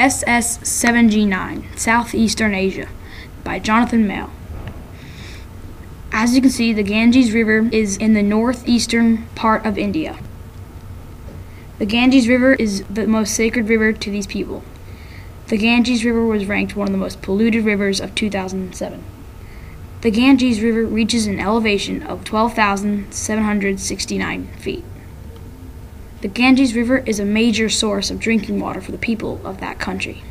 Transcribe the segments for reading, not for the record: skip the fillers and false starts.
SS7G9, Southeastern Asia, by Jonathan Mail. As you can see, the Ganges River is in the northeastern part of India. The Ganges River is the most sacred river to these people. The Ganges River was ranked one of the most polluted rivers of 2007. The Ganges River reaches an elevation of 12,769 feet. The Ganges River is a major source of drinking water for the people of that country.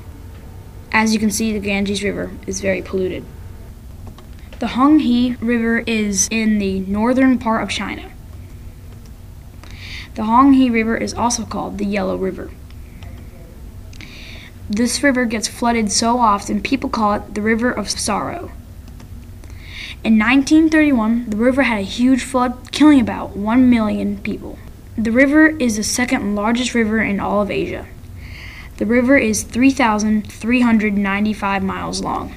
As you can see, the Ganges River is very polluted. The Honghe River is in the northern part of China. The Honghe River is also called the Yellow River. This river gets flooded so often, people call it the River of Sorrow. In 1931, the river had a huge flood, killing about 1 million people. The river is the second largest river in all of Asia. The river is 3,395 miles long.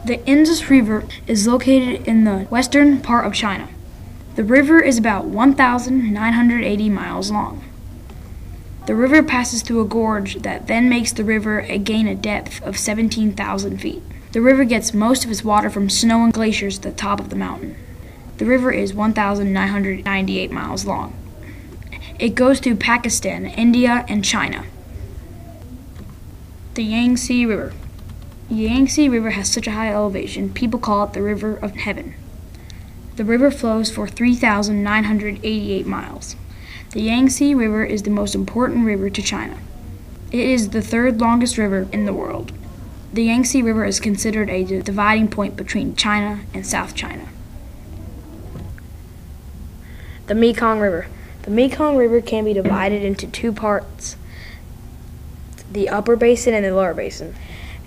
The Indus River is located in the western part of China. The river is about 1,980 miles long. The river passes through a gorge that then makes the river gain a depth of 17,000 feet. The river gets most of its water from snow and glaciers at the top of the mountain. The river is 1,998 miles long. It goes through Pakistan, India, and China. The Yangtze River. The Yangtze River has such a high elevation, people call it the River of Heaven. The river flows for 3,988 miles. The Yangtze River is the most important river to China. It is the third longest river in the world. The Yangtze River is considered a dividing point between China and South China. The Mekong River. The Mekong River can be divided into two parts, the upper basin and the lower basin.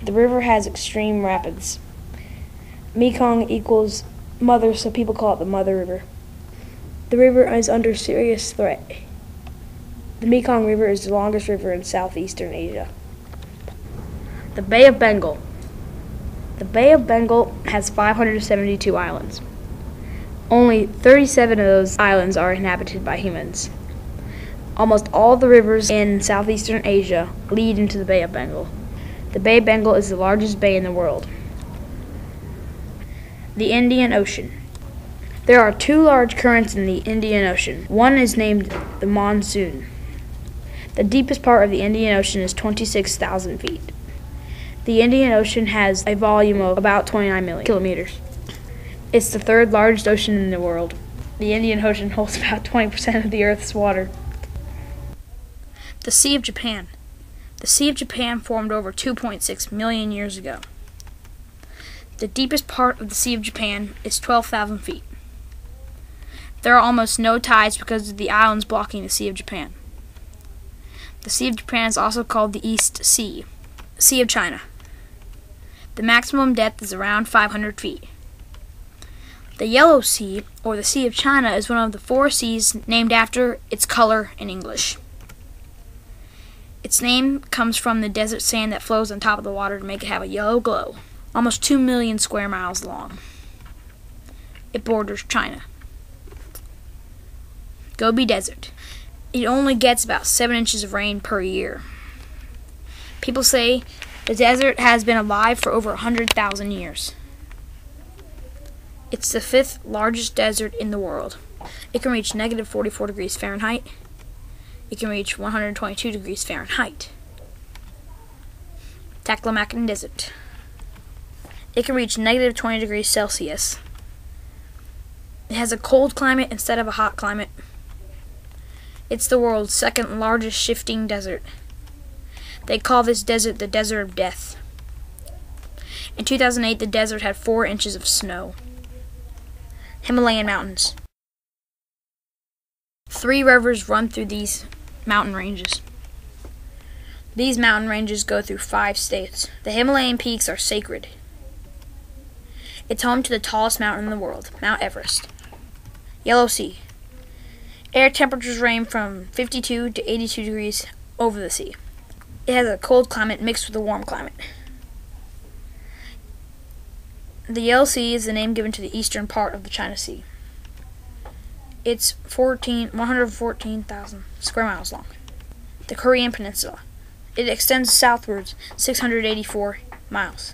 The river has extreme rapids. Mekong equals mother, so people call it the Mother River. The river is under serious threat. The Mekong River is the longest river in southeastern Asia. The Bay of Bengal. The Bay of Bengal has 572 islands. Only 37 of those islands are inhabited by humans. Almost all the rivers in southeastern Asia lead into the Bay of Bengal. The Bay of Bengal is the largest bay in the world. The Indian Ocean. There are two large currents in the Indian Ocean. One is named the monsoon. The deepest part of the Indian Ocean is 26,000 feet. The Indian Ocean has a volume of about 29 million kilometers. It's the third largest ocean in the world. The Indian Ocean holds about 20% of the Earth's water. The Sea of Japan. The Sea of Japan formed over 2.6 million years ago. The deepest part of the Sea of Japan is 12,000 feet. There are almost no tides because of the islands blocking the Sea of Japan. The Sea of Japan is also called the East Sea. Sea of China. The maximum depth is around 500 feet. The Yellow Sea, or the Sea of China, is one of the four seas named after its color in English. Its name comes from the desert sand that flows on top of the water to make it have a yellow glow. Almost 2 million square miles long. It borders China. Gobi Desert. It only gets about 7 inches of rain per year. People say the desert has been alive for over 100,000 years. It's the 5th largest desert in the world. It can reach negative 44 degrees Fahrenheit. It can reach 122 degrees Fahrenheit. Taklamakan Desert. It can reach negative 20 degrees Celsius. It has a cold climate instead of a hot climate. It's the world's second largest shifting desert. They call this desert the Desert of Death. In 2008, the desert had 4 inches of snow. Himalayan mountains. 3 rivers run through these mountain ranges. These mountain ranges go through 5 states. The Himalayan peaks are sacred. It's home to the tallest mountain in the world, Mount Everest. Yellow Sea. Air temperatures range from 52 to 82 degrees over the sea. It has a cold climate mixed with a warm climate. The Yellow Sea is the name given to the eastern part of the China Sea. It's 114,000 square miles long. The Korean Peninsula. It extends southwards 684 miles.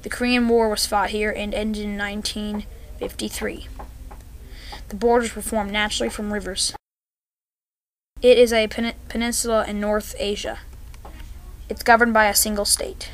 The Korean War was fought here and ended in 1953. The borders were formed naturally from rivers. It is a peninsula in North Asia. It's governed by a single state.